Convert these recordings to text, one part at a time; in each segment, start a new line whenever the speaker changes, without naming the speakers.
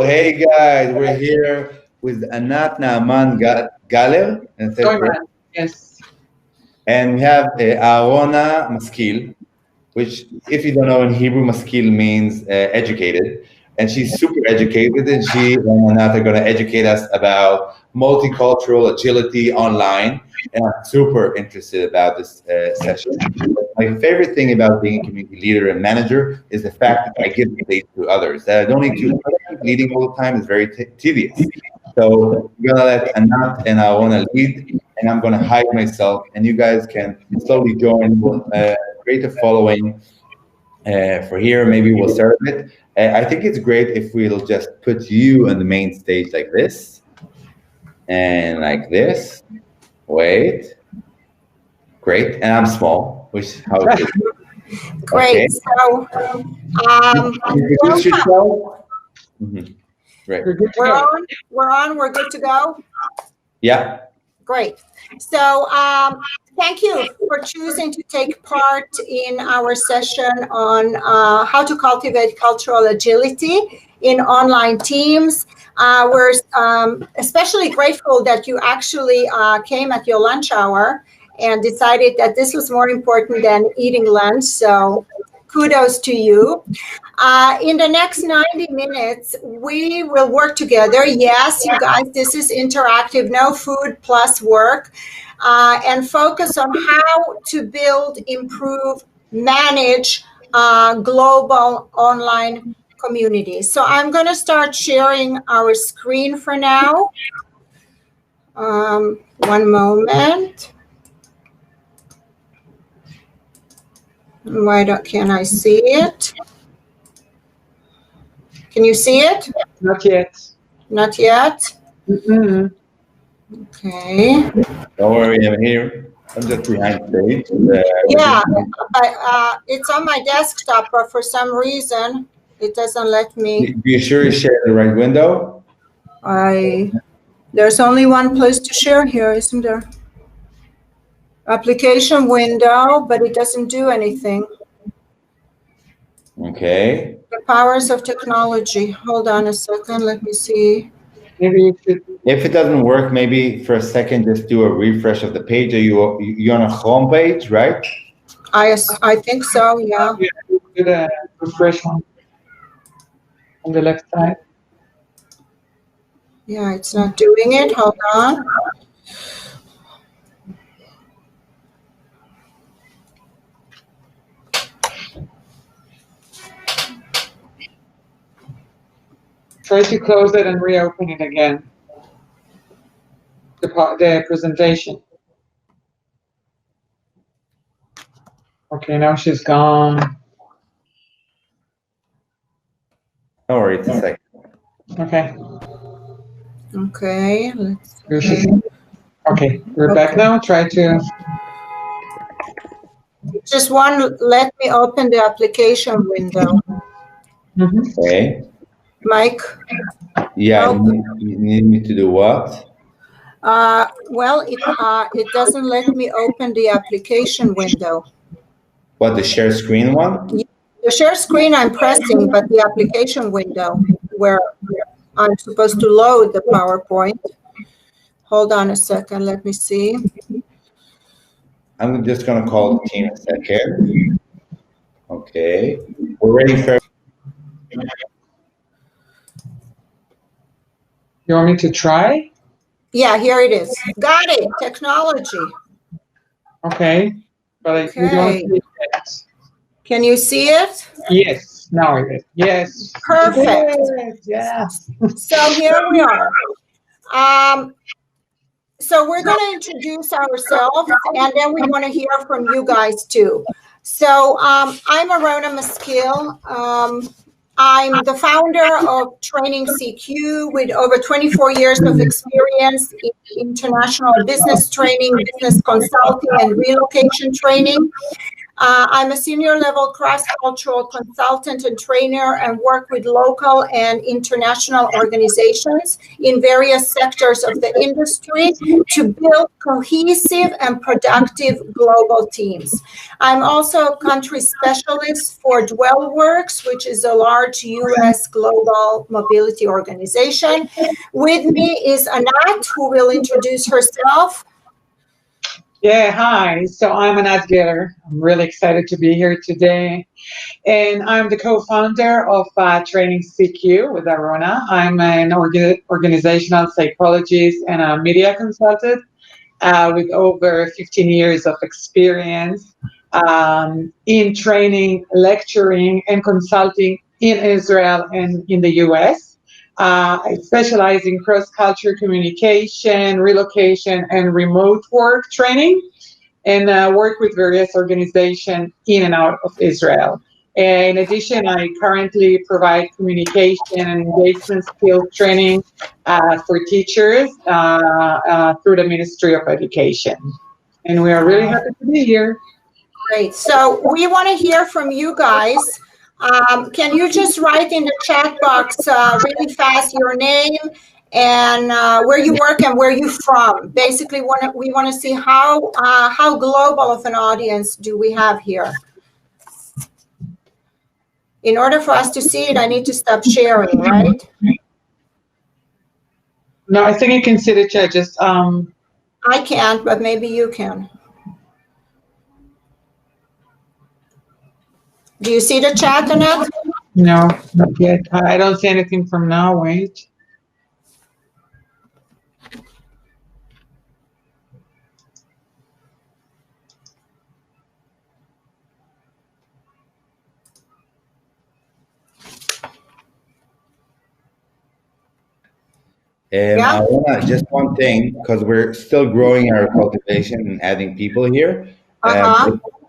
Hey guys, we're here with Anat Galle,
Yes.
And we have Arona Maskil, which, if you don't know, in Hebrew, Maskil means educated. And she's super educated, and she and Anat are going to educate us about multicultural agility online. And I'm super interested about this session. My favorite thing about being a community leader and manager is the fact that I give the stage to others. That I don't need to leading all the time is very tedious. So I'm gonna let Anat and I wanna lead, and I'm gonna hide myself, and you guys can slowly join. Create a following for here. Maybe we'll start it. I think it's great if we'll just put you on the main stage like this, and like this. Wait. Great, and I'm small, which how it is.
Great.
Okay.
So,
Introduce yourself. Great.
We're on. We're good to go.
Yeah.
Great. So, thank you for choosing to take part in our session on how to cultivate cultural agility in online teams. We're especially grateful that you actually came at your lunch hour and decided that this was more important than eating lunch. So kudos to you. In the next 90 minutes, we will work together. Yes, you guys, this is interactive, no food plus work, and focus on how to build, improve, manage global online communities. So I'm going to start sharing our screen for now. One moment. Can I see it? Can you see it?
Not yet.
Not yet?
Mm-hmm.
Okay.
Don't worry, I'm here. I'm just behind stage.
Yeah, but it's on my desktop, but for some reason, it doesn't let me.
Are you sure you share the right window?
There's only one place to share here, isn't there? Application window, but it doesn't do anything.
Okay.
The powers of technology. Hold on a second. Let me see.
Maybe you should.
If it doesn't work, maybe for a second, just do a refresh of the page. You're on a home page, right?
I think so, yeah.
Yeah, do the refresh one on the left side.
Yeah, it's not doing it. Hold on.
Try to close it and reopen it again. The presentation. Okay, now she's gone.
Don't worry, it's a second.
Okay.
Okay, let's see.
Okay, we're back now. Try to.
Just let me open the application window.
Okay.
Mike?
Yeah, you need me to do what?
Well, it doesn't let me open the application window.
What, the share screen one?
The share screen I'm pressing, but the application window where I'm supposed to load the PowerPoint. Hold on a second, let me see.
I'm just going to call the team a second. Okay. We're ready for...
You want me to try?
Yeah, here it is. Got it, technology.
Okay, but you don't see it.
Can you see it?
Yes, now it is. Yes.
Perfect.
Yes.
So here we are. So we're going to introduce ourselves, and then we want to hear from you guys too. So I'm Arona Maskil. I'm the founder of TrainingCQ with over 24 years of experience in international business training, business consulting, and relocation training. I'm a senior level cross-cultural consultant and trainer and work with local and international organizations in various sectors of the industry to build cohesive and productive global teams. I'm also a country specialist for DwellWorks, which is a large US global mobility organization. With me is Anat, who will introduce herself.
Yeah, hi. So I'm Anat Galle. I'm really excited to be here today. And I'm the co-founder of TrainingCQ with Arona. I'm an organizational psychologist and a media consultant with over 15 years of experience in training, lecturing, and consulting in Israel and in the US. I specialize in cross-culture communication, relocation, and remote work training, and work with various organizations in and out of Israel. In addition, I currently provide communication and engagement skills training for teachers through the Ministry of Education. And we are really happy to be here.
Great. So we want to hear from you guys. Can you just write in the chat box really fast your name and where you work and where you're from? Basically, we want to see how global of an audience do we have here. In order for us to see it, I need to stop sharing, right?
No, I think you can see the chat. Just
I can't, but maybe you can. Do you see the chat, Anat?
No, not yet. I don't see anything from now. Wait.
I want to just one thing, because we're still growing our cultivation and adding people here.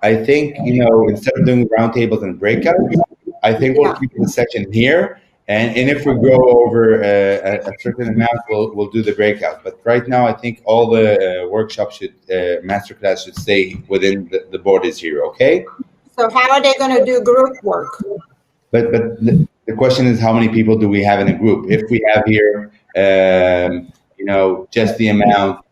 I think, instead of doing roundtables and breakouts, I think we'll keep the section here. And if we grow over a certain amount, we'll do the breakout. But right now, I think all the workshops masterclass should stay within the borders here, okay?
So how are they going to do group work?
But the question is, how many people do we have in a group? If we have here, just the amount,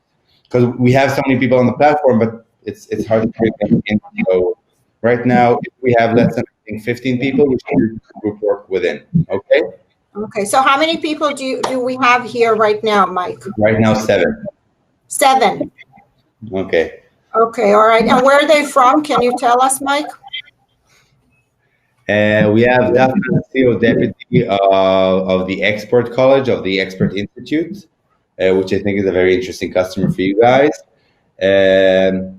because we have so many people on the platform, but it's hard to bring them in. So right now, if we have less than 15 people, we should do group work within. Okay.
Okay. So how many people do we have here right now, Mike?
Right now, 7.
7.
Okay.
Okay. All right. And where are they from? Can you tell us, Mike?
We have the CEO deputy of the Export College of the Export Institute, which I think is a very interesting customer for you guys. And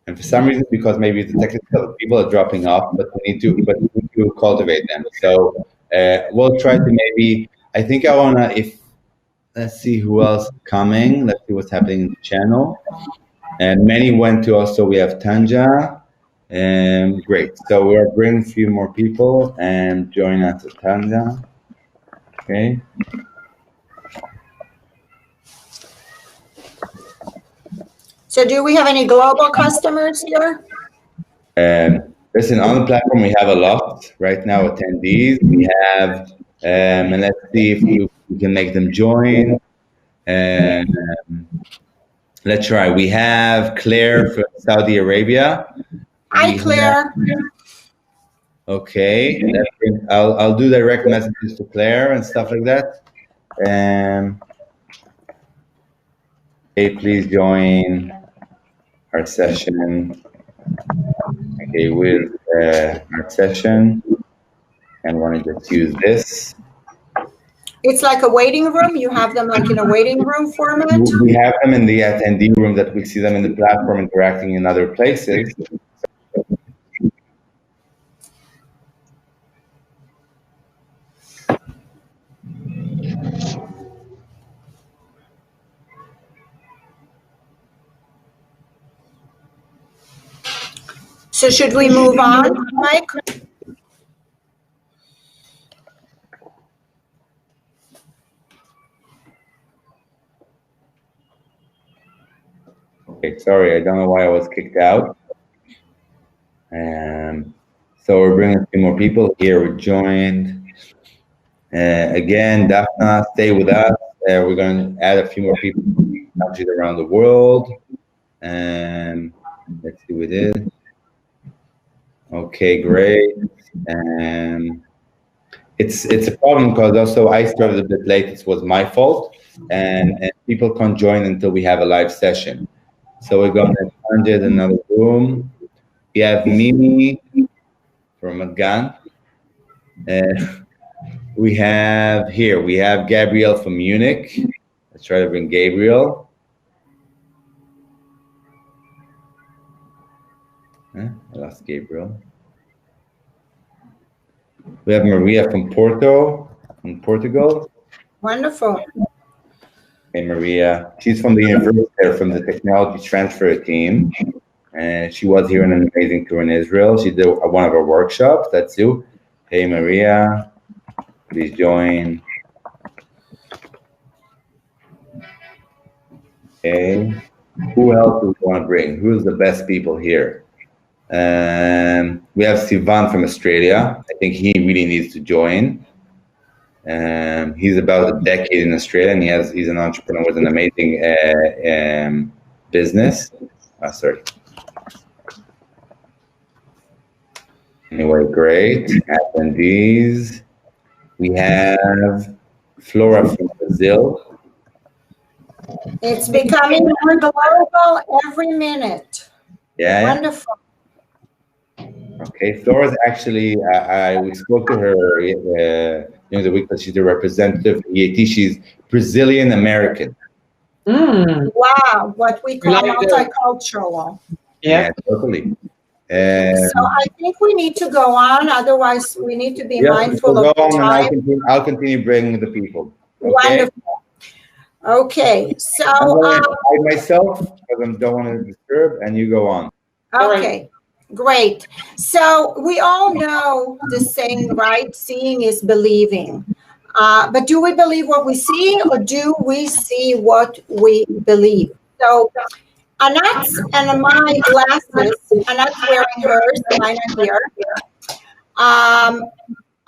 for some reason, because maybe the technical people are dropping off, but we need to cultivate them. So we'll try to maybe. I think I wanna. Let's see who else is coming. Let's see what's happening in the channel. And many went to also. We have Tanja. Great. So we're bringing a few more people and join us at Tanja. Okay.
So do we have any global customers here?
Listen, on the platform, we have a lot right now, attendees. We have, and let's see if we can make them join. Let's try. We have Claire from Saudi Arabia.
Hi, Claire.
Okay. I'll do direct messages to Claire and stuff like that. Okay, please join our session. Okay, with our session, and want to just use this.
It's like a waiting room. You have them like in a waiting room format?
We have them in the attendee room that we see them in the platform interacting in other places.
So should we move on, Mike?
Okay, sorry, I don't know why I was kicked out. So we're bringing a few more people here. We're joined. Again, Daphna, stay with us. We're going to add a few more people from countries around the world. And let's see what we did. Okay, great. And it's a problem because also I started a bit late. It was my fault. And people can't join until we have a live session. So we're going to find another room. We have Mimi from Afghan. We have Gabrielle from Munich. Let's try to bring Gabriel. I lost Gabriel. We have Maria from Portugal.
Wonderful.
Hey, Maria. She's from the university, from the technology transfer team. And she was here on an amazing tour in Israel. She did one of our workshops. That's you. Hey, Maria. Please join. Okay. Who else do we want to bring? Who's the best people here? We have Sivan from Australia. I think he really needs to join. He's about a decade in Australia, and he's an entrepreneur with an amazing business. Sorry. Anyway, great. Attendees. We have Flora from Brazil.
It's becoming more global every minute.
Yeah.
Wonderful.
Okay, Flora's actually, we spoke to her during the week that she's a representative of EAT. She's Brazilian American.
Wow, what we call multicultural.
Yeah, totally.
So I think we need to go on. Otherwise, we need to be mindful of the time.
I'll continue bringing the people. Okay?
Wonderful. Okay, so
I myself, because I don't want to disturb, and you go on.
Okay, great. So we all know the saying, right? Seeing is believing. But do we believe what we see, or do we see what we believe? So Anat's and my glasses, Anat's wearing hers, mine are here,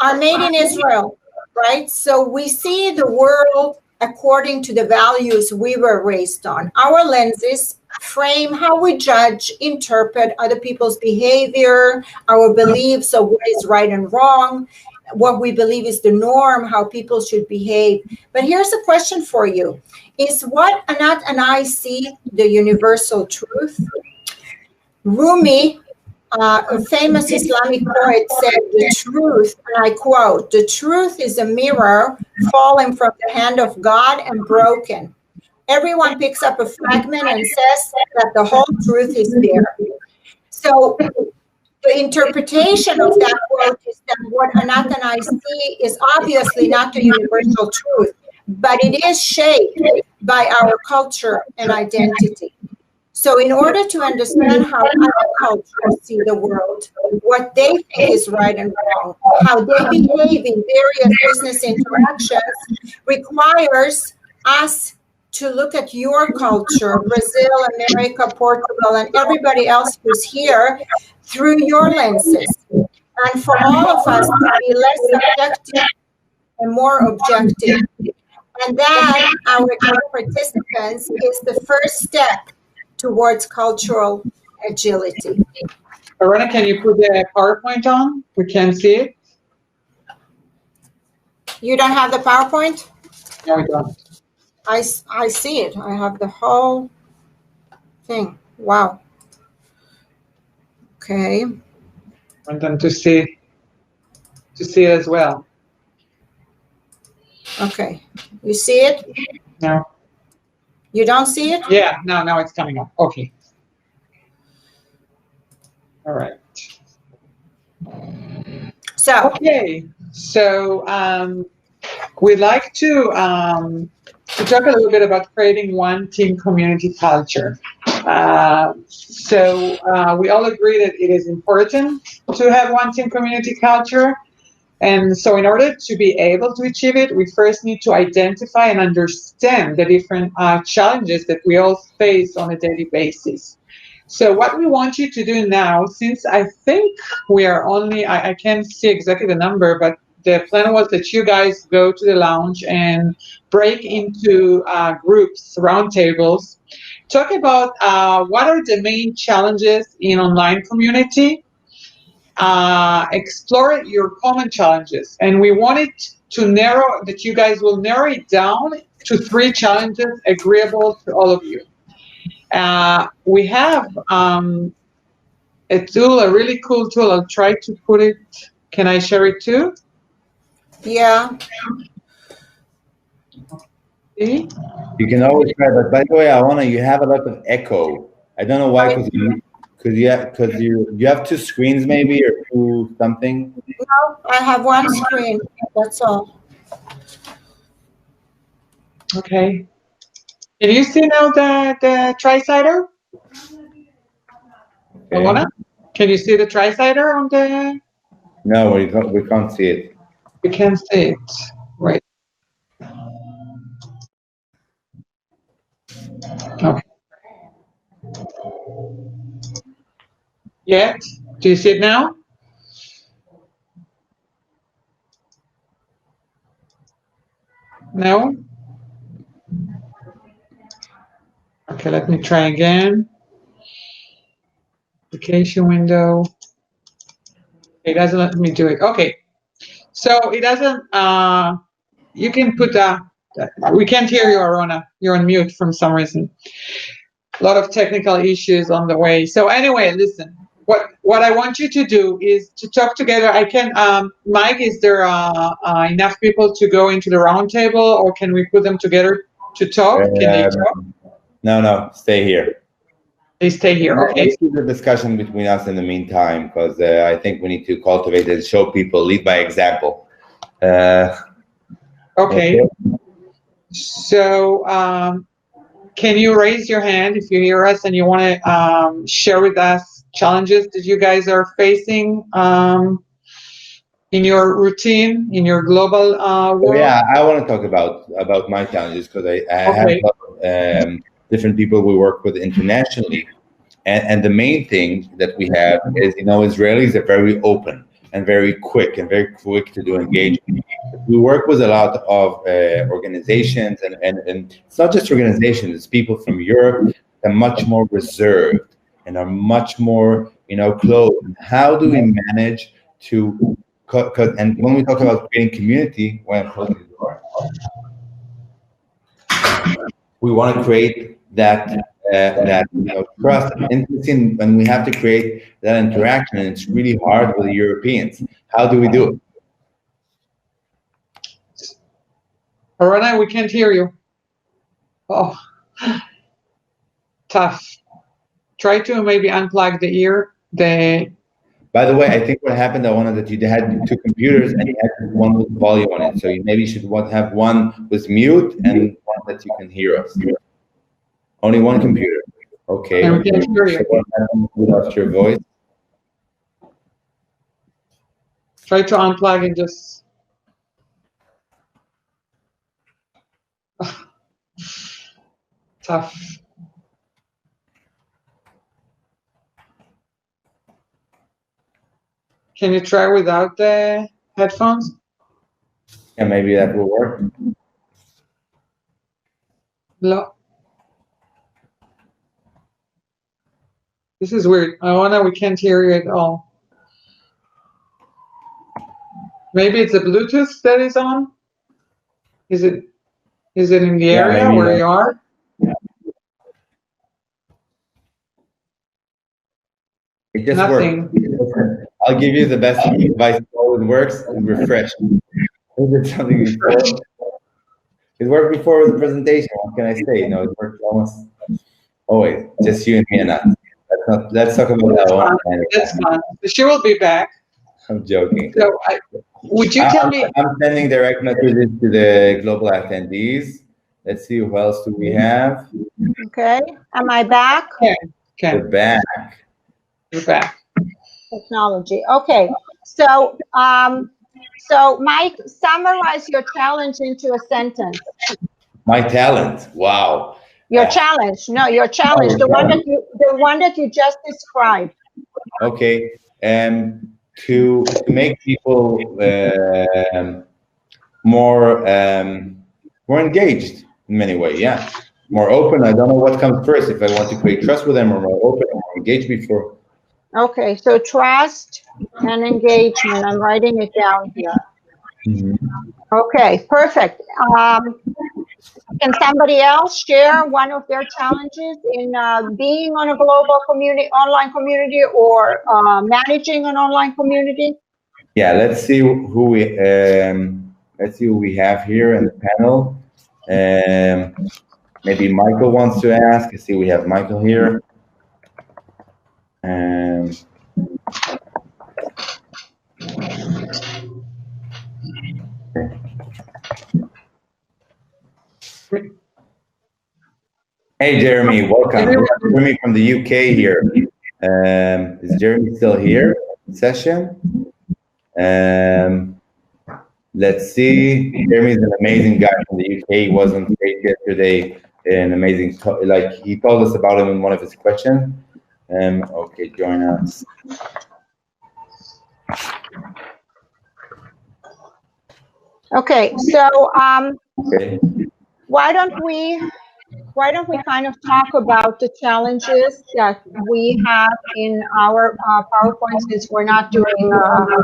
are made in Israel, right? So we see the world according to the values we were raised on. Our lenses frame how we judge, interpret other people's behavior, our beliefs of what is right and wrong, what we believe is the norm, how people should behave. But here's a question for you. Is what Anat and I see the universal truth? Rumi, a famous Islamic poet, said the truth, and I quote, "The truth is a mirror falling from the hand of God and broken. Everyone picks up a fragment and says that the whole truth is there." So the interpretation of that quote is that what Anat and I see is obviously not the universal truth, but it is shaped by our culture and identity. So in order to understand how other cultures see the world, what they think is right and wrong, how they behave in various business interactions, requires us to look at your culture, Brazil, America, Portugal, and everybody else who's here through your lenses. And for all of us to be less subjective and more objective. And that, our participants, is the first step towards cultural agility.
Arona, can you put the PowerPoint on? We can see it.
You don't have the PowerPoint?
No, we don't.
I see it. I have the whole thing. Wow. Okay.
I want them to see it as well.
Okay. You see it?
No.
You don't see it?
Yeah, now it's coming up. Okay. All right.
So.
Okay. So we'd like to talk a little bit about creating one team community culture. So we all agree that it is important to have one team community culture. And so in order to be able to achieve it, we first need to identify and understand the different challenges that we all face on a daily basis. So what we want you to do now, since I think we are only, I can't see exactly the number, but the plan was that you guys go to the lounge and break into groups, roundtables, talk about what are the main challenges in online community, explore your common challenges. And we wanted to narrow, that you guys will narrow it down to 3 challenges agreeable to all of you. We have a tool, a really cool tool. I'll try to put it. Can I share it too?
Yeah.
See?
You can always try, but by the way, Arona, you have a lot of echo. I don't know why, because you have 2 screens maybe, or 2 something.
No, I have 1 screen. That's all.
Okay. Can you see now the tri-sider?
Okay.
Can you see the tri-sider on the?
No, we can't see it.
We can't see it. Right. Okay. Yet? Do you see it now? No? Okay, let me try again. Application window. It doesn't let me do it. Okay. So it doesn't, you can put we can't hear you, Arona. You're on mute for some reason. A lot of technical issues on the way. So anyway, listen, what I want you to do is to talk together. I can, Mike, is there enough people to go into the round table, or can we put them together to talk? Can they talk?
No, stay here.
They stay here, okay.
Let's do the discussion between us in the meantime, because I think we need to cultivate and show people, lead by example.
Okay. So can you raise your hand if you hear us and you want to share with us challenges that you guys are facing in your routine, in your global world?
Yeah, I want to talk about my challenges, because I have a lot of, different people we work with internationally. And the main thing that we have is, Israelis are very open and very quick to do engagement. We work with a lot of organizations, and it's not just organizations, it's people from Europe that are much more reserved and are much more, closed. How do we manage to, and when we talk about creating community, when I'm closing the door, we want to create that trust and intimacy, and we have to create that interaction, and it's really hard with the Europeans. How do we do it?
Arona, we can't hear you. Oh, tough. Try to maybe unplug the ear.
By the way, I think what happened, I wanted that you had 2 computers and you had one with volume on it. So you maybe should have one with mute and one that you can hear us. Only 1 computer. Okay.
And we can hear you.
We lost your voice.
Try to unplug and just. Tough. Can you try without the headphones?
Yeah, maybe that will work.
No. This is weird. Arona, we can't hear you at all. Maybe it's the Bluetooth that is on? Is it in the area where you are?
Yeah. It just
Nothing.
works. I'll give you the best advice. It always works. Refresh. Something before. It worked before with the presentation. What can I say? It worked almost always. Just you and me, Anat. Let's talk about that one.
That's fine. She will be back.
I'm joking.
So, would you tell me?
I'm sending direct messages to the global attendees. Let's see, who else do we have?
Okay. Am I back?
Okay.
We're back.
You're back.
Technology. Okay. So, Mike, summarize your challenge into a sentence.
My talent. Wow.
Your challenge. No, your challenge. The one that you just described.
Okay. To make people more engaged in many ways. Yeah. More open. I don't know what comes first. If I want to create trust with them, or more open, or more engaged before.
Okay. So trust and engagement. I'm writing it down here. Okay. Perfect. Can somebody else share one of their challenges in being on a global community, online community, or managing an online community?
Yeah, let's see who we have here in the panel. Maybe Michael wants to ask. I see we have Michael here. Hey, Jeremy, welcome. Jeremy from the UK here. Is Jeremy still here in session? Let's see. Jeremy's an amazing guy from the UK. He was on stage yesterday. An amazing, like he told us about him in one of his questions. Okay, join us.
Okay, so why don't we kind of talk about the challenges that we have in our PowerPoint, since we're not doing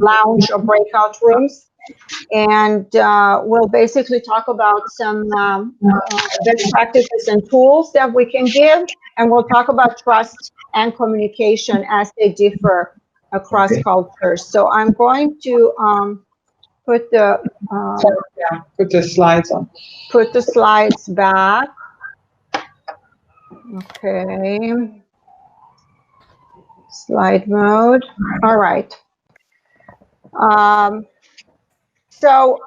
lounge or breakout rooms, and we'll basically talk about some best practices and tools that we can give, and we'll talk about trust and communication as they differ across cultures. So I'm going to put the
put the slides on.
Put the slides back. Okay. Slide mode. All right. So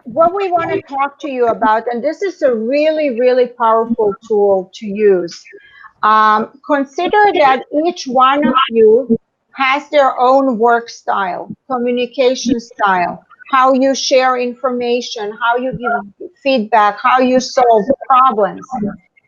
what we want to talk to you about, and this is a really, really powerful tool to use. Consider that each one of you has their own work style, communication style, how you share information, how you give feedback, how you solve problems.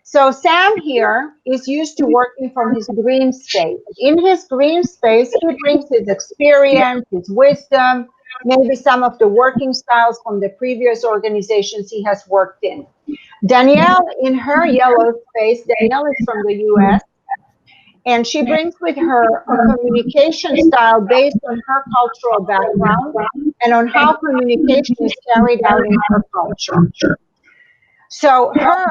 So Sam here is used to working from his green space. In his green space, he brings his experience, his wisdom, maybe some of the working styles from the previous organizations he has worked in. Danielle, in her yellow space, Danielle is from the US, and she brings with her a communication style based on her cultural background and on how communication is carried out in her culture. So her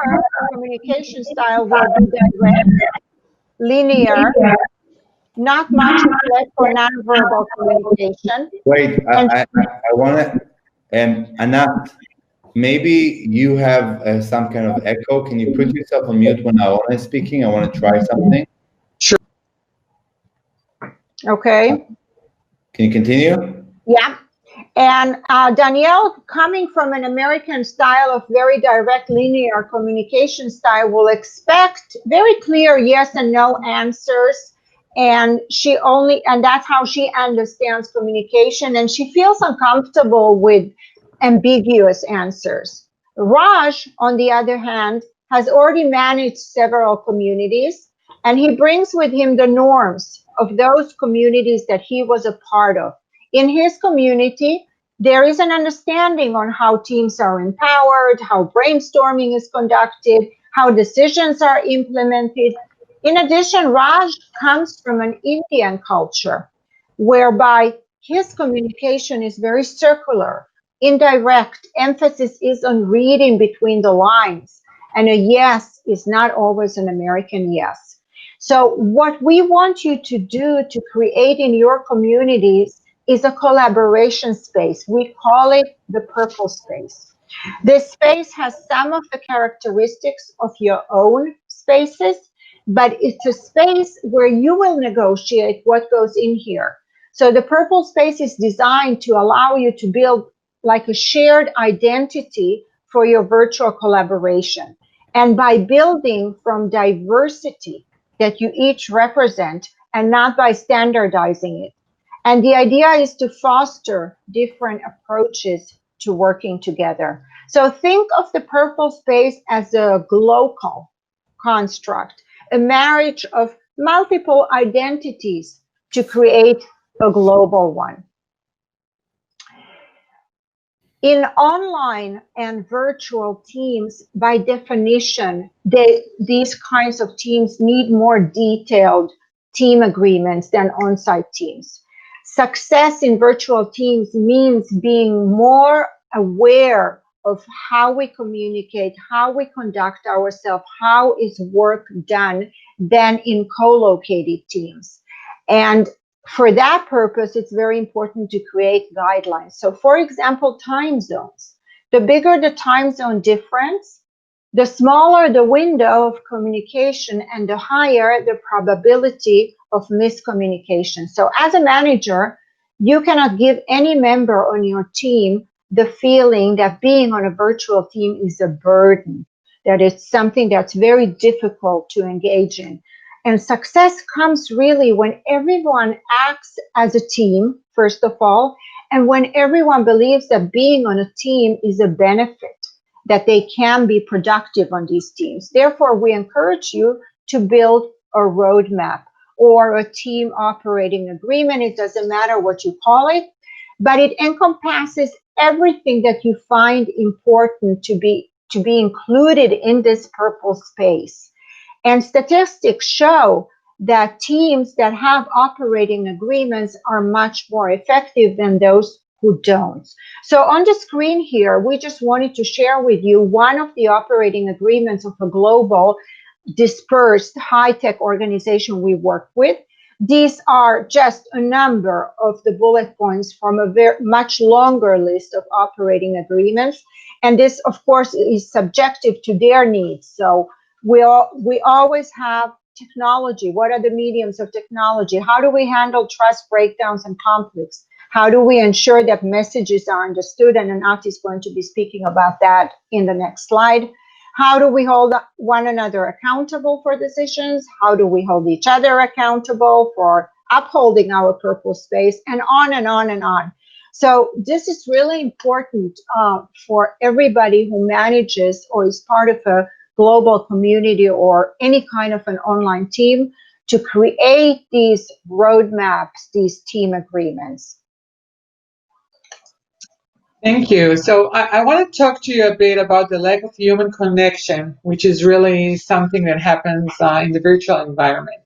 communication style will be direct, linear, not much left for nonverbal communication.
Wait, I want to, Anat, maybe you have some kind of echo. Can you put yourself on mute when Arona is speaking? I want to try something.
Sure.
Okay.
Can you continue?
Yeah. And Danielle, coming from an American style of very direct linear communication style, will expect very clear yes and no answers. And that's how she understands communication. And she feels uncomfortable with ambiguous answers. Raj, on the other hand, has already managed several communities, and he brings with him the norms of those communities that he was a part of. In his community, there is an understanding on how teams are empowered, how brainstorming is conducted, how decisions are implemented. In addition, Raj comes from an Indian culture whereby his communication is very circular, indirect. Emphasis is on reading between the lines, and a yes is not always an American yes. So what we want you to do to create in your communities is a collaboration space. We call it the purple space. This space has some of the characteristics of your own spaces, but it's a space where you will negotiate what goes in here. So the purple space is designed to allow you to build like a shared identity for your virtual collaboration. And by building from diversity that you each represent and not by standardizing it. And the idea is to foster different approaches to working together. So think of the purple space as a glocal, construct, a marriage of multiple identities to create a global one. In online and virtual teams, by definition, these kinds of teams need more detailed team agreements than on-site teams. Success in virtual teams means being more aware of how we communicate, how we conduct ourselves, how is work done than in co-located teams. And for that purpose, it's very important to create guidelines. So for example, time zones. The bigger the time zone difference, the smaller the window of communication and the higher the probability of miscommunication. So as a manager, you cannot give any member on your team the feeling that being on a virtual team is a burden, that it's something that's very difficult to engage in. And success comes really when everyone acts as a team, first of all, and when everyone believes that being on a team is a benefit, that they can be productive on these teams. Therefore, we encourage you to build a roadmap or a team operating agreement. It doesn't matter what you call it, but it encompasses everything that you find important to be included in this purple space. And statistics show that teams that have operating agreements are much more effective than those who don't. So on the screen here, we just wanted to share with you one of the operating agreements of a global dispersed high-tech organization we work with. These are just a number of the bullet points from a very much longer list of operating agreements. And this, of course, is subjective to their needs. So we always have technology. What are the mediums of technology? How do we handle trust breakdowns and conflicts? How do we ensure that messages are understood? And Anat is going to be speaking about that in the next slide. How do we hold one another accountable for decisions? How do we hold each other accountable for upholding our purple space? And on and on and on. So this is really important for everybody who manages or is part of a global community or any kind of an online team to create these roadmaps, these team agreements.
Thank you. So I want to talk to you a bit about the lack of human connection, which is really something that happens in the virtual environment.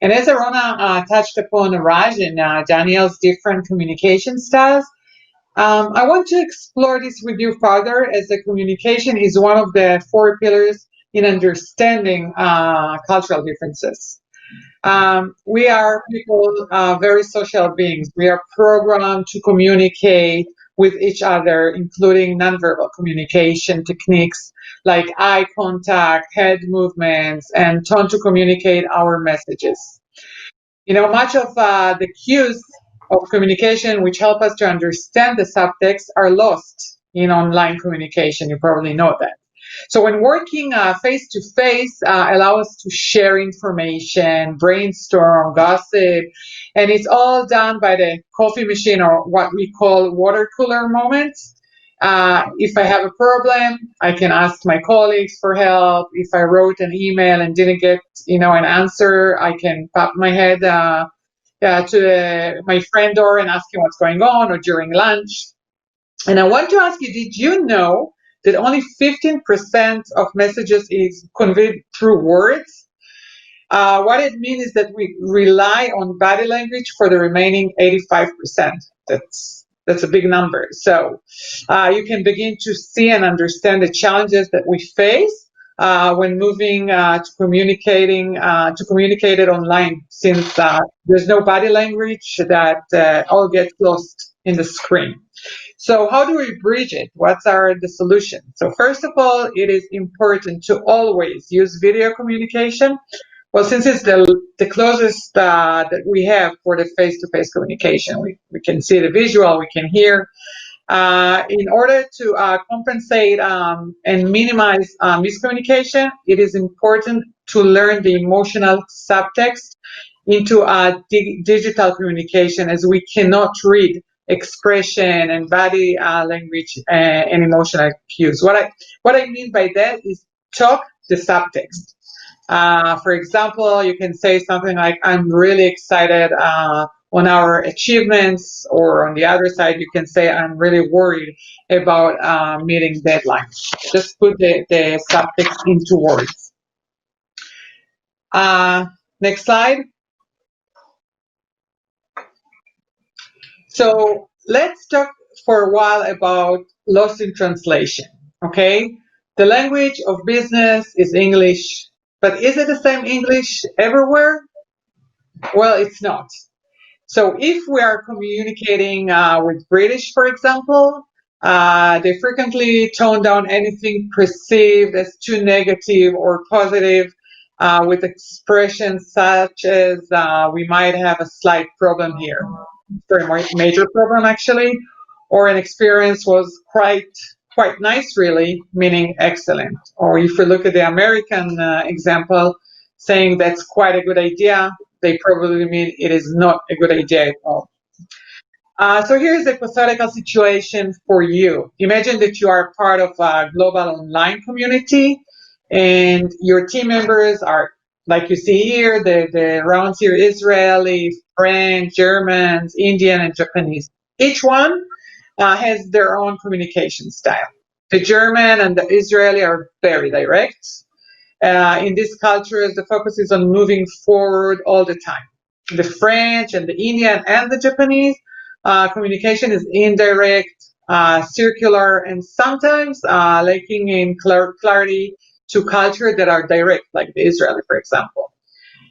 And as Arona touched upon Raj and Danielle's different communication styles, I want to explore this with you further, as the communication is one of the 4 pillars in understanding cultural differences. We are people, very social beings. We are programmed to communicate with each other, including nonverbal communication techniques like eye contact, head movements, and tone to communicate our messages. You know, much of the cues of communication which help us to understand the subtext are lost in online communication. You probably know that. So when working face-to-face, allow us to share information, brainstorm, gossip, and it's all done by the coffee machine or what we call water cooler moments. If I have a problem, I can ask my colleagues for help. If I wrote an email and didn't get, an answer, I can pop my head to my friend door and ask him what's going on, or during lunch. And I want to ask you, did you know that only 15% of messages is conveyed through words? What it means is that we rely on body language for the remaining 85%. That's a big number. So you can begin to see and understand the challenges that we face when moving to communicate it online, since there's no body language, that all gets lost in the screen. So how do we bridge it? What's the solution? So first of all, it is important to always use video communication. Well, since it's the closest that we have for the face-to-face communication, we can see the visual, we can hear. In order to compensate and minimize miscommunication, it is important to learn the emotional subtext into digital communication, as we cannot read expression and body language and emotional cues. What I mean by that is talk the subtext. For example, you can say something like, I'm really excited on our achievements, or on the other side, you can say, I'm really worried about meeting deadlines. Just put the subtext into words. Next slide. So let's talk for a while about lost in translation, okay? The language of business is English, but is it the same English everywhere? Well, it's not. So if we are communicating with British, for example, they frequently tone down anything perceived as too negative or positive with expressions such as we might have a slight problem here. Very major problem, actually, or an experience was quite nice, really, meaning excellent. Or if we look at the American example, saying that's quite a good idea, they probably mean it is not a good idea at all. So here's a hypothetical situation for you. Imagine that you are part of a global online community, and your team members are, like you see here, the rounds here, Israeli, French, Germans, Indian, and Japanese. Each one has their own communication style. The German and the Israeli are very direct. In these cultures, the focus is on moving forward all the time. The French and the Indian and the Japanese communication is indirect, circular, and sometimes lacking in clarity to culture that are direct, like the Israeli, for example.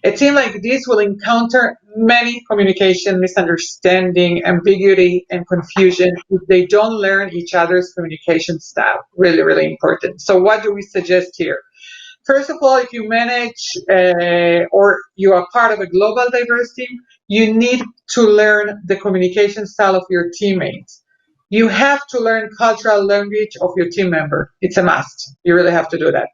A team like this will encounter many communication misunderstanding, ambiguity, and confusion if they don't learn each other's communication style. Really, really important. So what do we suggest here? First of all, if you manage or you are part of a global diverse team, you need to learn the communication style of your teammates. You have to learn cultural language of your team member. It's a must. You really have to do that.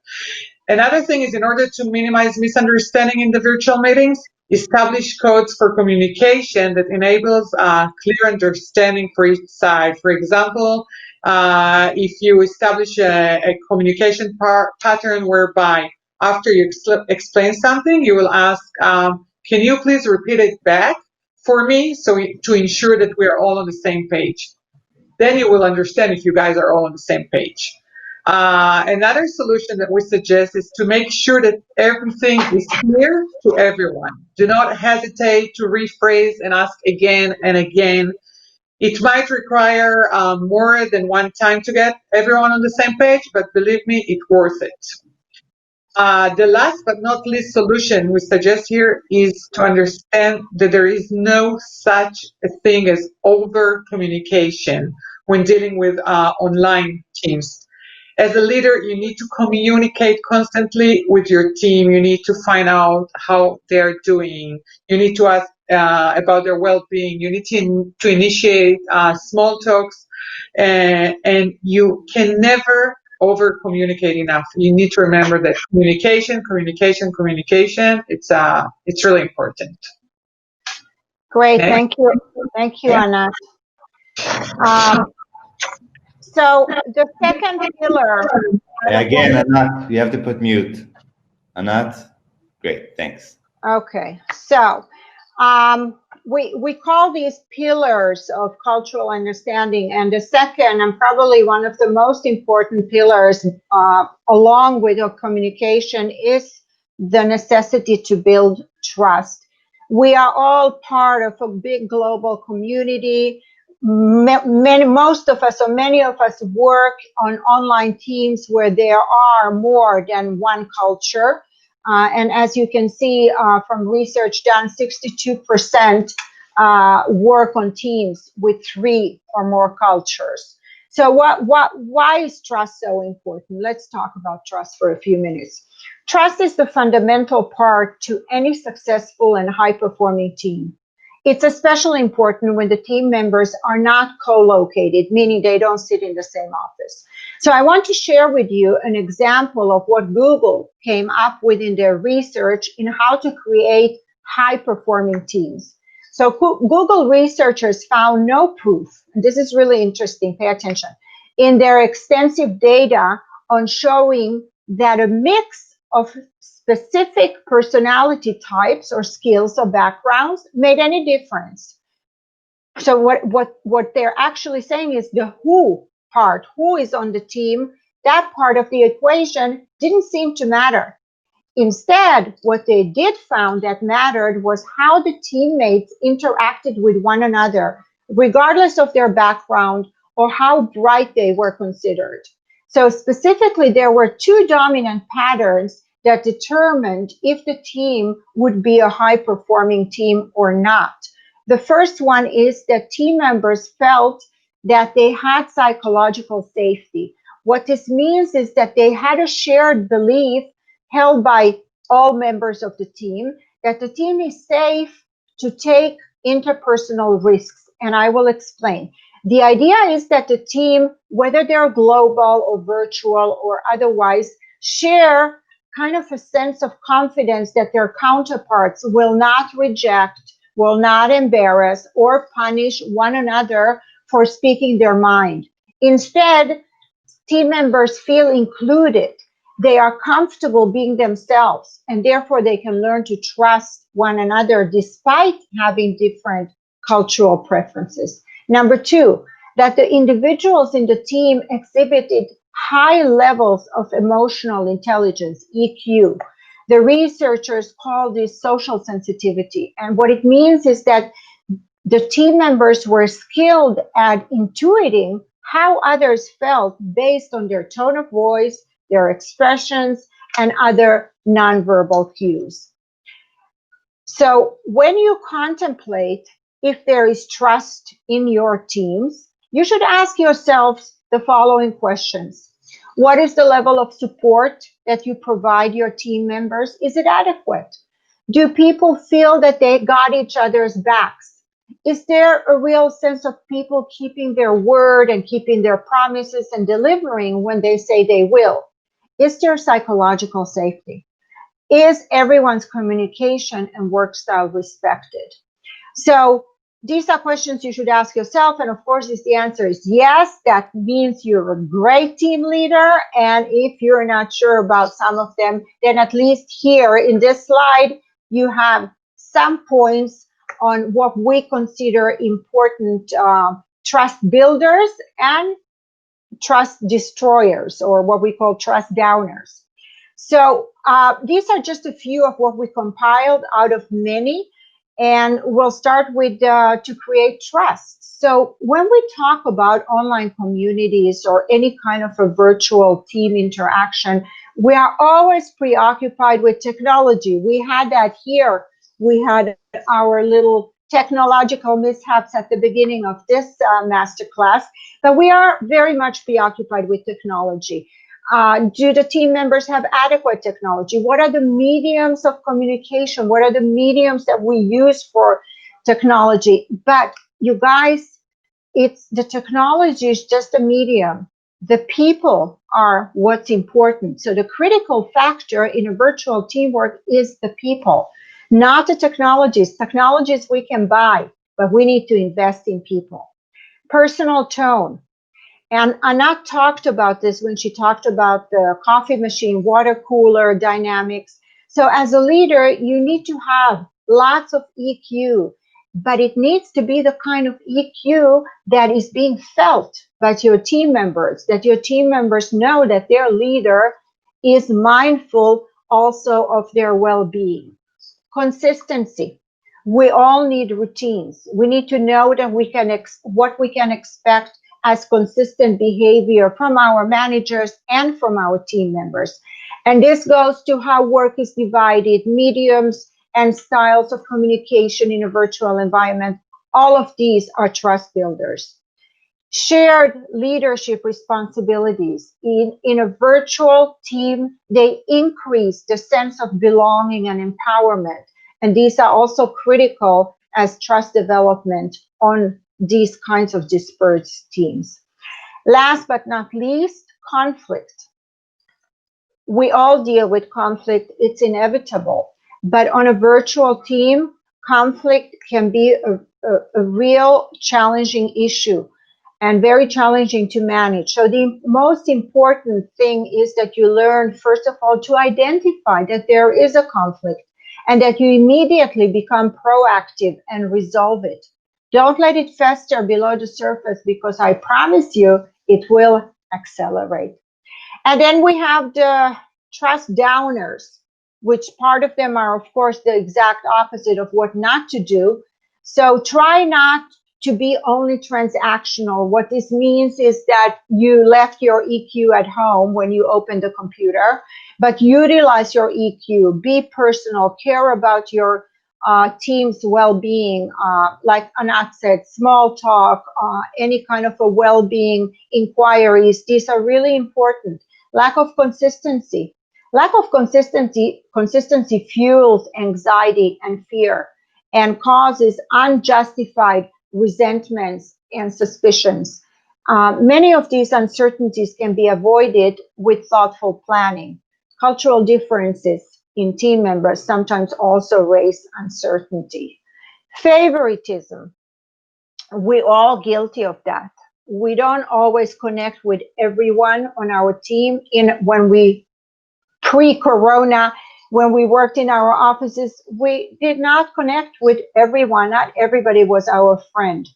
Another thing is, in order to minimize misunderstanding in the virtual meetings, establish codes for communication that enables clear understanding for each side. For example, if you establish a communication pattern whereby after you explain something, you will ask, can you please repeat it back for me, so to ensure that we are all on the same page. Then you will understand if you guys are all on the same page. Another solution that we suggest is to make sure that everything is clear to everyone. Do not hesitate to rephrase and ask again and again. It might require more than one time to get everyone on the same page, but believe me, it's worth it. The last but not least solution we suggest here is to understand that there is no such a thing as over communication when dealing with online teams. As a leader, you need to communicate constantly with your team. You need to find out how they're doing. You need to ask about their well-being. You need to initiate small talks, and you can never over-communicate enough. You need to remember that communication, it's really important.
Great, thank you, Anat. So the second pillar.
Again, Anat, you have to put mute. Anat, great, thanks.
Okay, so we call these pillars of cultural understanding, and the second, and probably one of the most important pillars, along with your communication, is the necessity to build trust. We are all part of a big global community. Most of us, or many of us, work on online teams where there are more than one culture. And as you can see from research done, 62% work on teams with 3 or more cultures. So why is trust so important? Let's talk about trust for a few minutes. Trust is the fundamental part to any successful and high-performing team. It's especially important when the team members are not co-located, meaning they don't sit in the same office. So I want to share with you an example of what Google came up with in their research in how to create high-performing teams. So Google researchers found no proof, and this is really interesting, pay attention, in their extensive data on showing that a mix of specific personality types or skills or backgrounds made any difference. So what they're actually saying is the who part, who is on the team, that part of the equation didn't seem to matter. Instead, what they did found that mattered was how the teammates interacted with one another, regardless of their background or how bright they were considered. So specifically, there were two dominant patterns that determined if the team would be a high-performing team or not. The first one is that team members felt that they had psychological safety. What this means is that they had a shared belief held by all members of the team that the team is safe to take interpersonal risks. And I will explain. The idea is that the team, whether they're global or virtual or otherwise, share kind of a sense of confidence that their counterparts will not reject, will not embarrass or punish one another for speaking their mind. Instead, team members feel included. They are comfortable being themselves, and therefore they can learn to trust one another despite having different cultural preferences. Number two, that the individuals in the team exhibited high levels of emotional intelligence, EQ. The researchers call this social sensitivity. And what it means is that the team members were skilled at intuiting how others felt based on their tone of voice, their expressions, and other nonverbal cues. So when you contemplate if there is trust in your teams, you should ask yourselves the following questions. What is the level of support that you provide your team members? Is it adequate? Do people feel that they got each other's backs? Is there a real sense of people keeping their word and keeping their promises and delivering when they say they will? Is there psychological safety? Is everyone's communication and work style respected? So these are questions you should ask yourself. And of course, if the answer is yes, that means you're a great team leader. And if you're not sure about some of them, then at least here in this slide, you have some points on what we consider important trust builders and trust destroyers, or what we call trust downers. So these are just a few of what we compiled out of many, and we'll start with to create trust. So when we talk about online communities or any kind of a virtual team interaction, we are always preoccupied with technology. We had that here. We had our little technological mishaps at the beginning of this masterclass, but we are very much preoccupied with technology. Do the team members have adequate technology? What are the mediums of communication? What are the mediums that we use for technology? But you guys, the technology is just a medium. The people are what's important. So the critical factor in a virtual teamwork is the people, not the technologies. Technologies we can buy, but we need to invest in people. Personal tone. And Anat talked about this when she talked about the coffee machine, water cooler dynamics. So as a leader, you need to have lots of EQ, but it needs to be the kind of EQ that is being felt by your team members, that your team members know that their leader is mindful also of their well-being. Consistency. We all need routines. We need to know that what we can expect as consistent behavior from our managers and from our team members. And this goes to how work is divided, mediums and styles of communication in a virtual environment. All of these are trust builders. Shared leadership responsibilities. In a virtual team, they increase the sense of belonging and empowerment. And these are also critical as trust development on these kinds of dispersed teams. Last but not least, conflict. We all deal with conflict. It's inevitable. But on a virtual team, conflict can be a real challenging issue. and very challenging to manage. So the most important thing is that you learn, first of all, to identify that there is a conflict and that you immediately become proactive and resolve it. Don't let it fester below the surface, because I promise you it will accelerate. And then we have the trust downers, which part of them are, of course, the exact opposite of what not to do. So try not to be only transactional. What this means is that you left your EQ at home when you open the computer, but utilize your EQ, be personal, care about your team's well-being, like Anat said, small talk, any kind of a well-being inquiries. These are really important. Lack of consistency. Lack of consistency fuels anxiety and fear and causes unjustified resentments and suspicions. Many of these uncertainties can be avoided with thoughtful planning. Cultural differences in team members sometimes also raise uncertainty. Favoritism. We're all guilty of that. We don't always connect with everyone on our team. When we pre-corona, when we worked in our offices, we did not connect with everyone. Not everybody was our friend.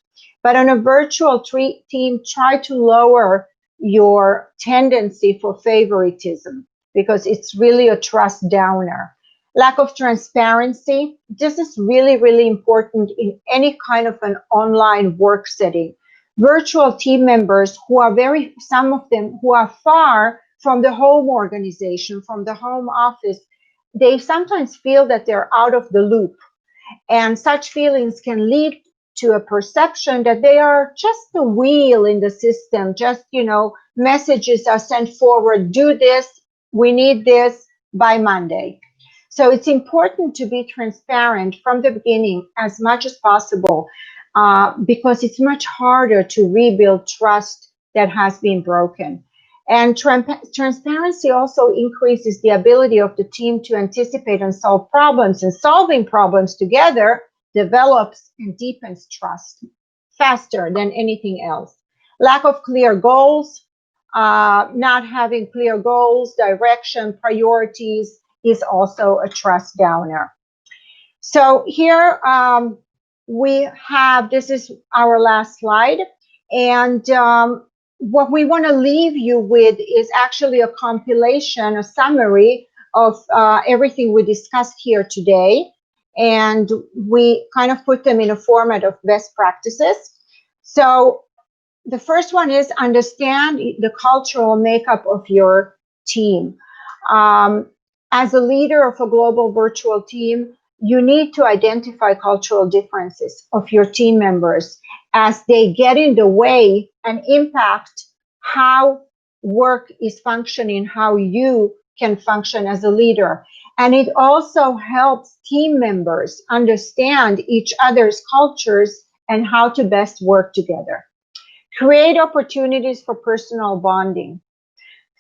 But on a virtual team, try to lower your tendency for favoritism, because it's really a trust downer. Lack of transparency. This is really, really important in any kind of an online work setting. Virtual team members some of them who are far from the home organization, from the home office, they sometimes feel that they're out of the loop. And such feelings can lead to a perception that they are just the wheel in the system. Just, messages are sent forward, do this, we need this by Monday. So it's important to be transparent from the beginning as much as possible, because it's much harder to rebuild trust that has been broken. And transparency also increases the ability of the team to anticipate and solve problems, and solving problems together develops and deepens trust faster than anything else. Lack of clear goals, not having clear goals, direction, priorities is also a trust downer. So here we have, this is our last slide. And what we want to leave you with is actually a compilation, a summary of everything we discussed here today. And we kind of put them in a format of best practices. So the first one is understand the cultural makeup of your team. As a leader of a global virtual team, you need to identify cultural differences of your team members as they get in the way and impact how work is functioning, how you can function as a leader. And it also helps team members understand each other's cultures and how to best work together. Create opportunities for personal bonding.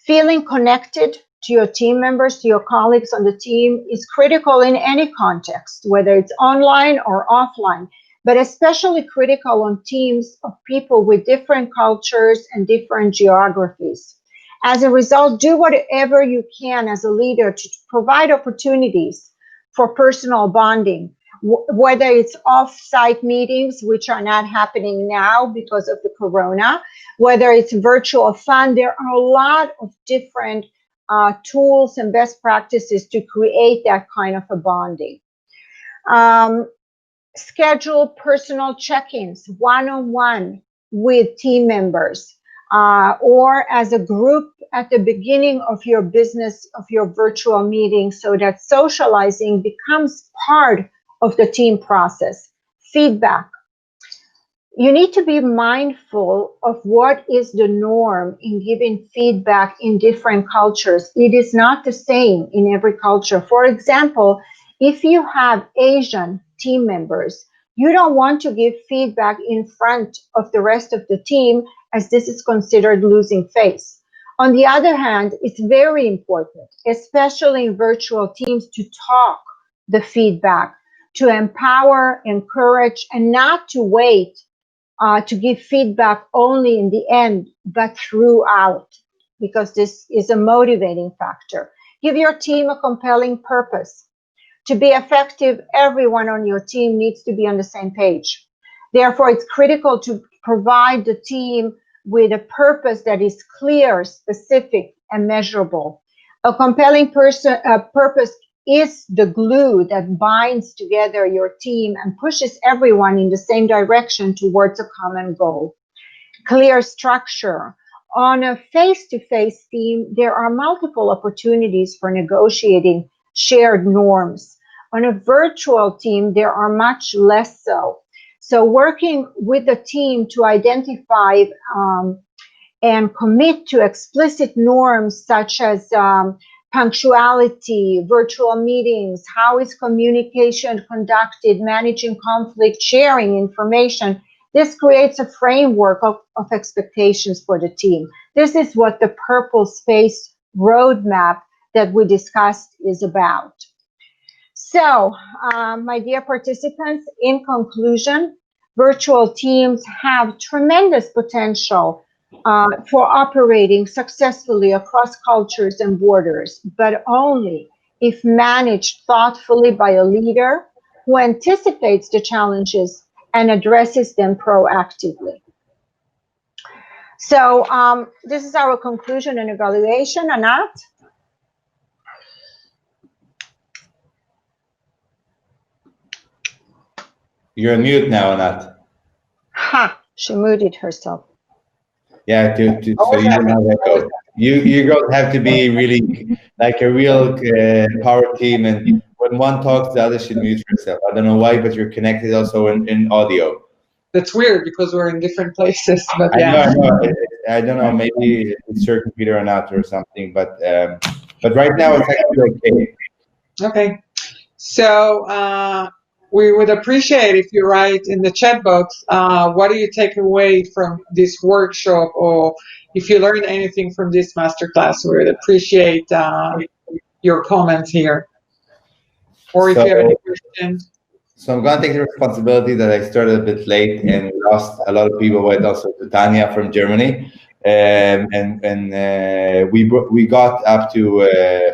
Feeling connected to your team members, to your colleagues on the team is critical in any context, whether it's online or offline, but especially critical on teams of people with different cultures and different geographies. As a result, do whatever you can as a leader to provide opportunities for personal bonding, whether it's off-site meetings, which are not happening now because of the corona, whether it's virtual fun. There are a lot of different tools and best practices to create that kind of a bonding. Schedule personal check-ins one-on-one with team members, or as a group at the beginning of your business, of your virtual meeting, so that socializing becomes part of the team process. Feedback. You need to be mindful of what is the norm in giving feedback in different cultures. It is not the same in every culture. For example, if you have Asian team members, you don't want to give feedback in front of the rest of the team, as this is considered losing face. On the other hand, it's very important, especially in virtual teams, to talk the feedback, to empower, encourage, and not to wait to give feedback only in the end, but throughout, because this is a motivating factor. Give your team a compelling purpose. To be effective, everyone on your team needs to be on the same page. Therefore, it's critical to provide the team with a purpose that is clear, specific, and measurable. A compelling purpose is the glue that binds together your team and pushes everyone in the same direction towards a common goal. Clear structure. On a face-to-face team, there are multiple opportunities for negotiating shared norms. On a virtual team, there are much less so. So working with the team to identify and commit to explicit norms such as punctuality, virtual meetings, how is communication conducted, managing conflict, sharing information. This creates a framework of expectations for the team. This is what the Purple Space Roadmap that we discussed is about. So, my dear participants, in conclusion, virtual teams have tremendous potential for operating successfully across cultures and borders, but only if managed thoughtfully by a leader who anticipates the challenges and addresses them proactively. So this is our conclusion and evaluation. Anat?
You're on mute now, Anat.
Ha! She muted herself.
Yeah, so you don't have echo. You don't have to be really like a real power team, and when one talks, the other should mute herself. I don't know why, but you're connected also in audio.
That's weird because we're in different places. But
yeah, I don't know. Maybe it's your computer or not or something. But right now it's actually okay.
Okay. So we would appreciate if you write in the chat box what do you take away from this workshop, or if you learned anything from this masterclass. We would appreciate your comments here. Or if you have any questions.
So I'm going to take the responsibility that I started a bit late and lost a lot of people, but also to Tanya from Germany. We got up to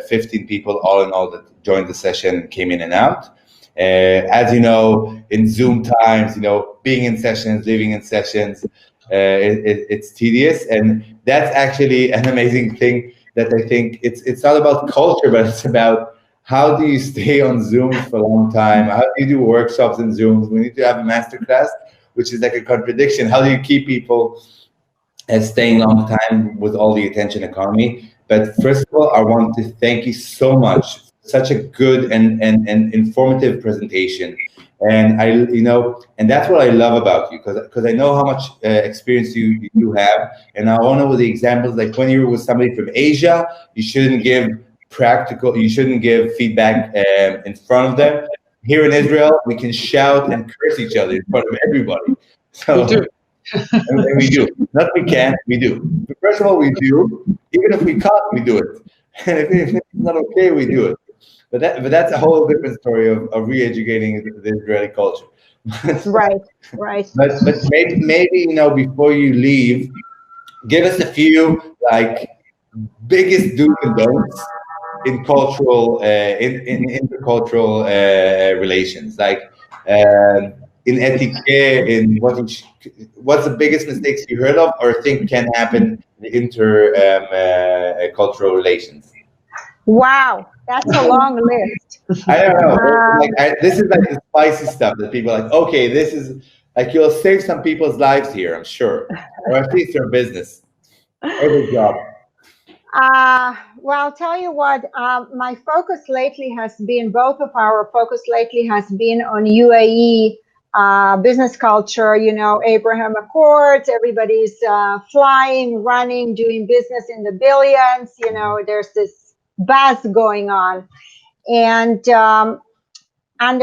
15 people all in all that joined the session, came in and out. As you know, in Zoom times, being in sessions, living in sessions, it's tedious. And that's actually an amazing thing that I think it's not about culture, but it's about how do you stay on Zooms for a long time? How do you do workshops in Zooms? We need to have a masterclass, which is like a contradiction. How do you keep people staying a long time with all the attention economy? But first of all, I want to thank you so much. Such a good and informative presentation. And and that's what I love about you, because I know how much experience you have. And I want to know the examples, like when you're with somebody from Asia, you shouldn't give feedback in front of them. Here in Israel, we can shout and curse each other in front of everybody. So, and we do. Not we can, we do. But first of all, we do. Even if we can't, we do it. And if it's not okay, we do it. But that's a whole different story of re-educating the Israeli culture.
Right.
But maybe before you leave, give us a few biggest do's and don'ts in cultural in intercultural relations, in etiquette, in what's the biggest mistakes you heard of or think can happen in cultural relations.
Wow, that's a long list.
I don't know. This is the spicy stuff that people are like. Okay, this is you'll save some people's lives here, I'm sure, or at least their business or their job.
Well, I'll tell you what, my focus lately has been, both of our focus lately has been on UAE business culture, Abraham Accords, everybody's flying, running, doing business in the billions, there's this buzz going on. And and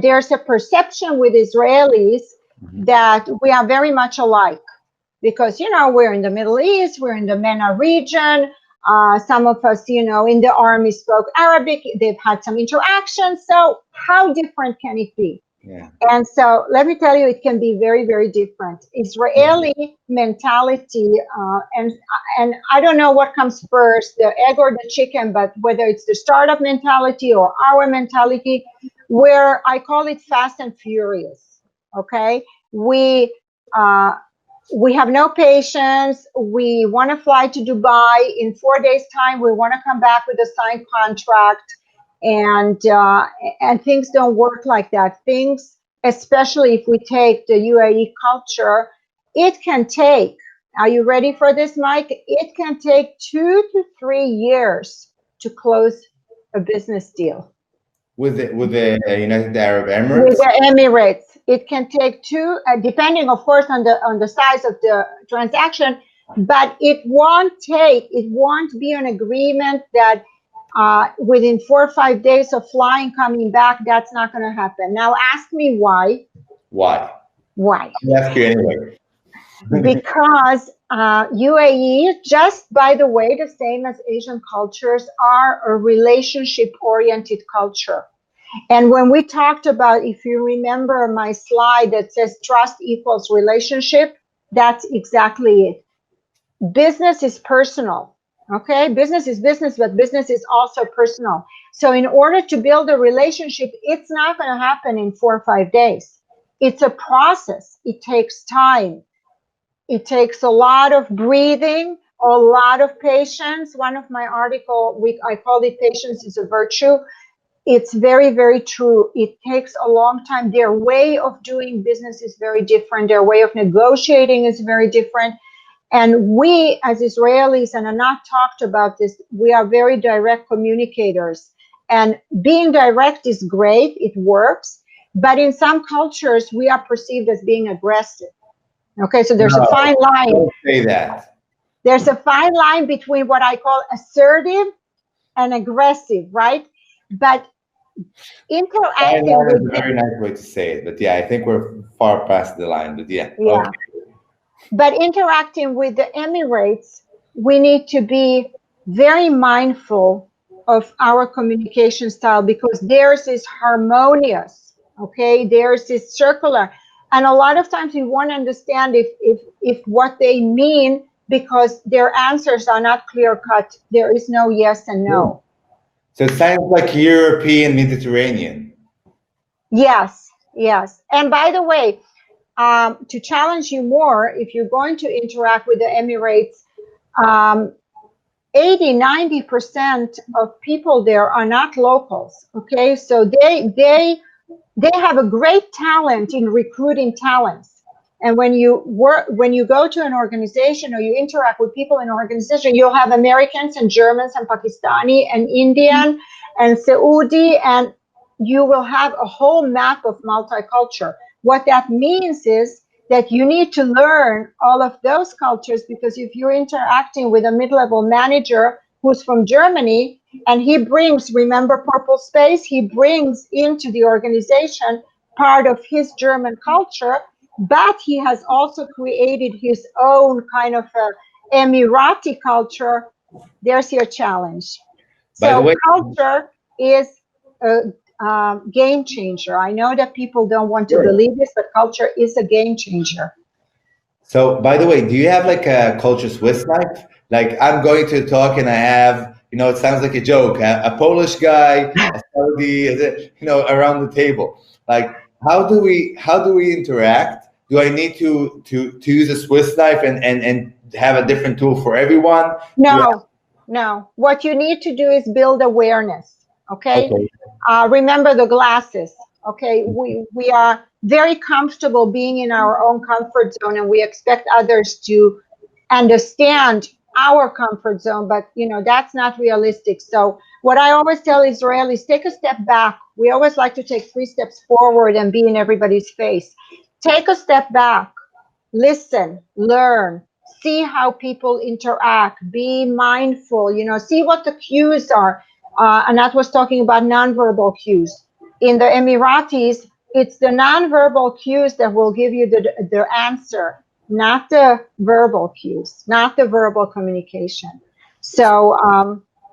there's a perception with Israelis that we are very much alike. Because, we're in the Middle East, we're in the MENA region. Some of us, in the army spoke Arabic. They've had some interactions. So how different can it be?
Yeah.
And so let me tell you, it can be very, very different. Israeli mentality, and I don't know what comes first, the egg or the chicken, but whether it's the startup mentality or our mentality, where I call it fast and furious. Okay, we have no patience. We want to fly to Dubai in 4 days' time. We want to come back with a signed contract, and things don't work like that. Things, especially if we take the UAE culture, it can take. Are you ready for this, Mike? It can take 2 to 3 years to close a business deal.
With the United Arab Emirates.
With the Emirates, it can take 2, depending, of course, on the size of the transaction, but it won't be an agreement that within 4 or 5 days of flying coming back. That's not going to happen. Now, ask me why.
Why? I'll ask you anyway.
Because UAE, just by the way, the same as Asian cultures, are a relationship-oriented culture. And when we talked about, if you remember my slide that says trust equals relationship, that's exactly it. Business is personal, okay? Business is business, but business is also personal. So in order to build a relationship, it's not going to happen in 4 or 5 days. It's a process. It takes time. It takes a lot of breathing, a lot of patience. One of my articles, I call it patience is a virtue. It's very, very true. It takes a long time. Their way of doing business is very different. Their way of negotiating is very different. And we, as Israelis, and Anat talked about this, we are very direct communicators. And being direct is great. It works. But in some cultures, we are perceived as being aggressive. Okay, so there's a fine line.
Don't say that.
There's a fine line between what I call assertive and aggressive, right? But interacting with
a very nice way to say it, but yeah, I think we're far past the line. But yeah.
Okay. But interacting with the Emirates, we need to be very mindful of our communication style, because theirs is harmonious. Okay, theirs is circular, and a lot of times we won't understand if what they mean, because their answers are not clear cut. There is no yes and no.
So it sounds like European Mediterranean.
Yes, yes. And by the way, to challenge you more, if you're going to interact with the Emirates, 80–90% of people there are not locals. Okay, so they have a great talent in recruiting talents. And when you go to an organization or you interact with people in an organization, you'll have Americans and Germans and Pakistani and Indian and Saudi, and you will have a whole map of multicultural. What that means is that you need to learn all of those cultures, because if you're interacting with a mid-level manager who's from Germany, and he brings, remember Purple Space, he brings into the organization part of his German culture, but he has also created his own kind of Emirati culture. There's your challenge. So culture is a game changer. I know that people don't want to believe this, but culture is a game changer.
So, by the way, do you have like a culture Swiss knife? Like, I'm going to talk and I have, it sounds like a joke, a Polish guy, a Saudi, around the table. Like, how do we interact? Do I need to use a Swiss knife and have a different tool for everyone?
No. What you need to do is build awareness. Okay. Remember the glasses. Okay. We are very comfortable being in our own comfort zone, and we expect others to understand our comfort zone, but that's not realistic. So what I always tell Israelis, take a step back. We always like to take 3 steps forward and be in everybody's face. Take a step back, listen, learn, see how people interact, be mindful, see what the cues are. Anat was talking about nonverbal cues. In the Emiratis, it's the nonverbal cues that will give you the answer, not the verbal cues, not the verbal communication. So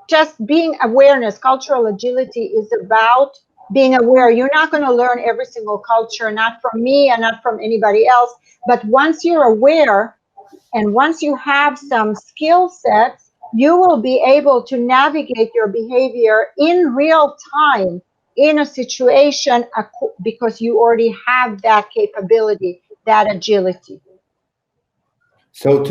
just being awareness, cultural agility is about being aware. You're not going to learn every single culture, not from me and not from anybody else. But once you're aware and once you have some skill sets, you will be able to navigate your behavior in real time in a situation because you already have that capability, that agility.
So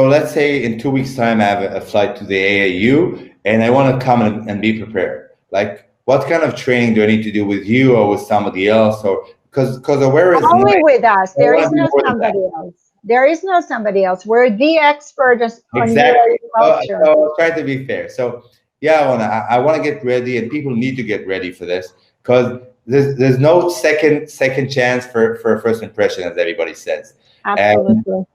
let's say in 2 weeks' time I have a flight to the AAU and I want to come and be prepared. Like, what kind of training do I need to do with you or with somebody else? Or because aware is
only with us. There is no somebody else. There is no somebody else. We're the expert on your culture.
So I'll try to be fair. So yeah, I want to get ready, and people need to get ready for this because there's no second chance for a first impression, as everybody says.
Absolutely.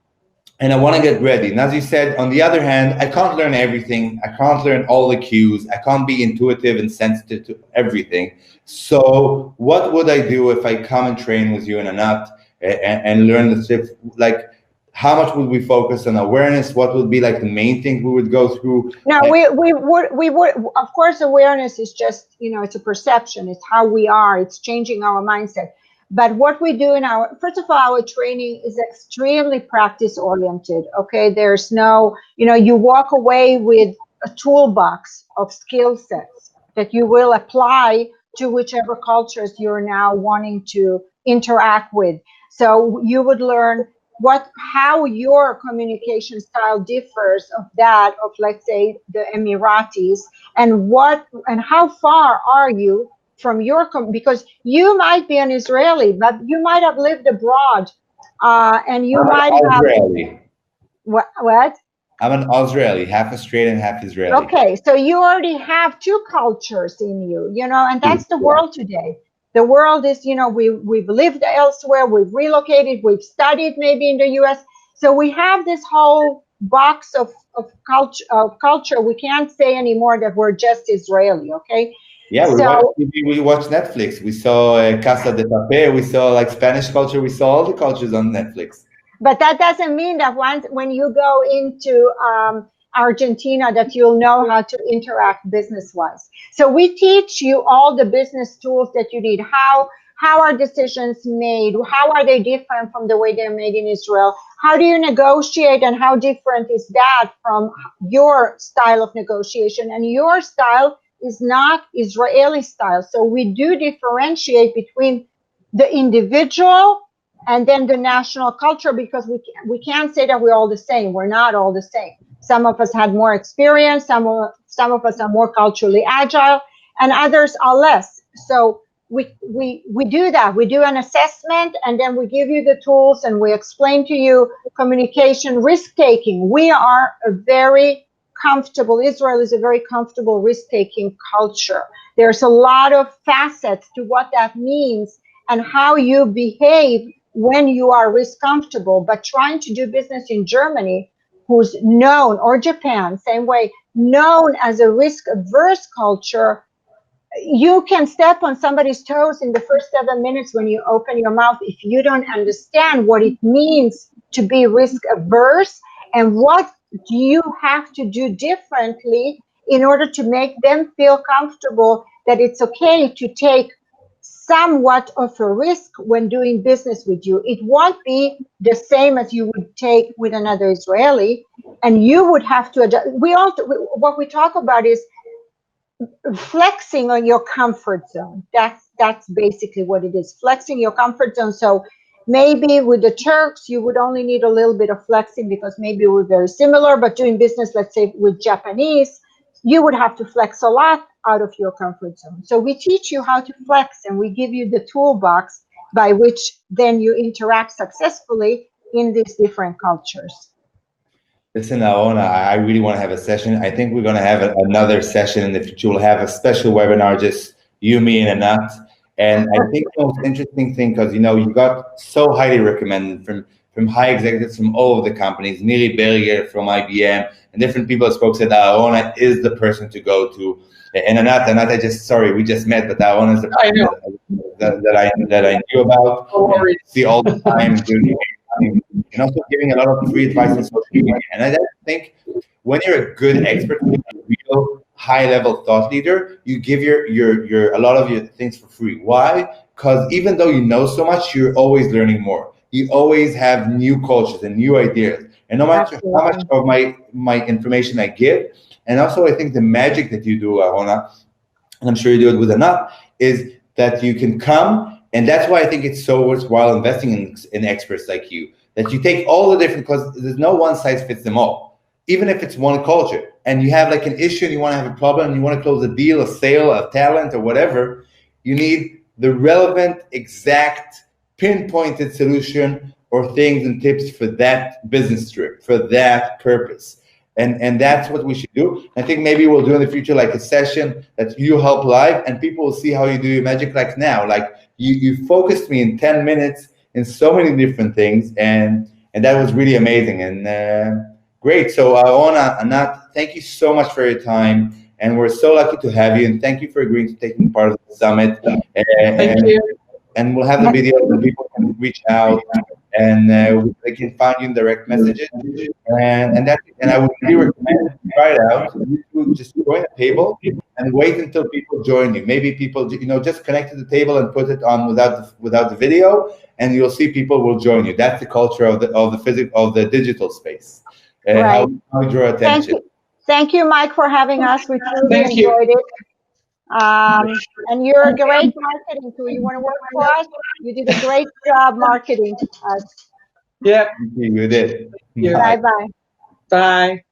And I want to get ready. And as you said, on the other hand, I can't learn everything. I can't learn all the cues. I can't be intuitive and sensitive to everything. So what would I do if I come and train with you in Anat and learn the tips? Like, how much would we focus on awareness? What would be like the main things we would go through?
No, we would, of course, awareness is just, it's a perception. It's how we are. It's changing our mindset. But what we do first of all, our training is extremely practice oriented. Okay. There's no, you walk away with a toolbox of skill sets that you will apply to whichever cultures you're now wanting to interact with. So you would learn how your communication style differs of that of, let's say, the Emiratis, and how far are you from because you might be an Israeli, but you might have lived abroad, and you might have
Israeli.
What?
I'm an Israeli, half Australian, half Israeli.
Okay, so you already have two cultures in you, and that's the world today. The world is, we've lived elsewhere, we've relocated, we've studied maybe in the US. So we have this whole box of culture. We can't say anymore that we're just Israeli, okay?
Yeah, we watch Netflix. We saw Casa de Papel. We saw like Spanish culture. We saw all the cultures on Netflix.
But that doesn't mean that when you go into Argentina that you'll know how to interact business-wise. So we teach you all the business tools that you need. How are decisions made? How are they different from the way they're made in Israel? How do you negotiate, and how different is that from your style of negotiation? And your style is not Israeli style. So we do differentiate between the individual and then the national culture, because we can't say that we're all the same. We're not all the same. Some of us had more experience, some of us are more culturally agile, and others are less. So we do that. We do an assessment, and then we give you the tools, and we explain to you communication, risk-taking. We are a very comfortable, Israel is a very comfortable risk-taking culture. There's a lot of facets to what that means and how you behave when you are risk comfortable. But trying to do business in Germany, who's known, or Japan, same way, known as a risk-averse culture, you can step on somebody's toes in the first 7 minutes when you open your mouth if you don't understand what it means to be risk-averse and what do you have to do differently in order to make them feel comfortable that it's okay to take somewhat of a risk when doing business with you. It won't be the same as you would take with another Israeli, and you would have to adjust. What we talk about is flexing on your comfort zone. That's basically what it is, flexing your comfort zone. So maybe with the Turks, you would only need a little bit of flexing because maybe we're very similar, but doing business, let's say with Japanese, you would have to flex a lot out of your comfort zone. So we teach you how to flex, and we give you the toolbox by which then you interact successfully in these different cultures.
Listen, Arona, I really want to have a session. I think we're going to have another session in the future. We'll have a special webinar, just you, me, and Anat. And I think the most interesting thing, because, you got so highly recommended from high executives from all of the companies, Niri Berger from IBM, and different people spoke, said that Arona is the person to go to. And Anat, we just met, but Arona is the person that I knew about. See all the time, and also giving a lot of free advice on social media. And I think when you're a good expert with a real high-level thought leader, you give your a lot of your things for free. Why? Because even though you know so much, you're always learning more. You always have new cultures and new ideas. And no matter how much of my information I give, and also I think the magic that you do, Arona, and I'm sure you do it with Anat, is that you can come, and that's why I think it's so worthwhile investing in experts like you, that you take all the different, because there's no one size fits them all. Even if it's one culture, and you have like an issue and you want to have a problem and you want to close a deal, a sale, a talent, or whatever, you need the relevant, exact, pinpointed solution or things and tips for that business trip, for that purpose. And that's what we should do. I think maybe we'll do in the future like a session that you help live and people will see how you do your magic like now. Like you focused me in 10 minutes in so many different things, and that was really amazing and great. So Arona, Anat, thank you so much for your time, and we're so lucky to have you, and thank you for agreeing to taking part of the summit.
Thank you.
And we'll have the video so people can reach out and they can find you in direct messages. And I would really recommend try it out. You just join a table and wait until people join you. Maybe people, just connect to the table and put it on without the video, and you'll see people will join you. That's the culture of the digital space.
Right.
How we draw attention.
Thank you, Mike, for having us. We truly enjoyed it. And you're a great marketing tool. You want to work for us? You did a great job marketing us.
Yep.
You did.
Yeah.
Bye-bye.
Bye.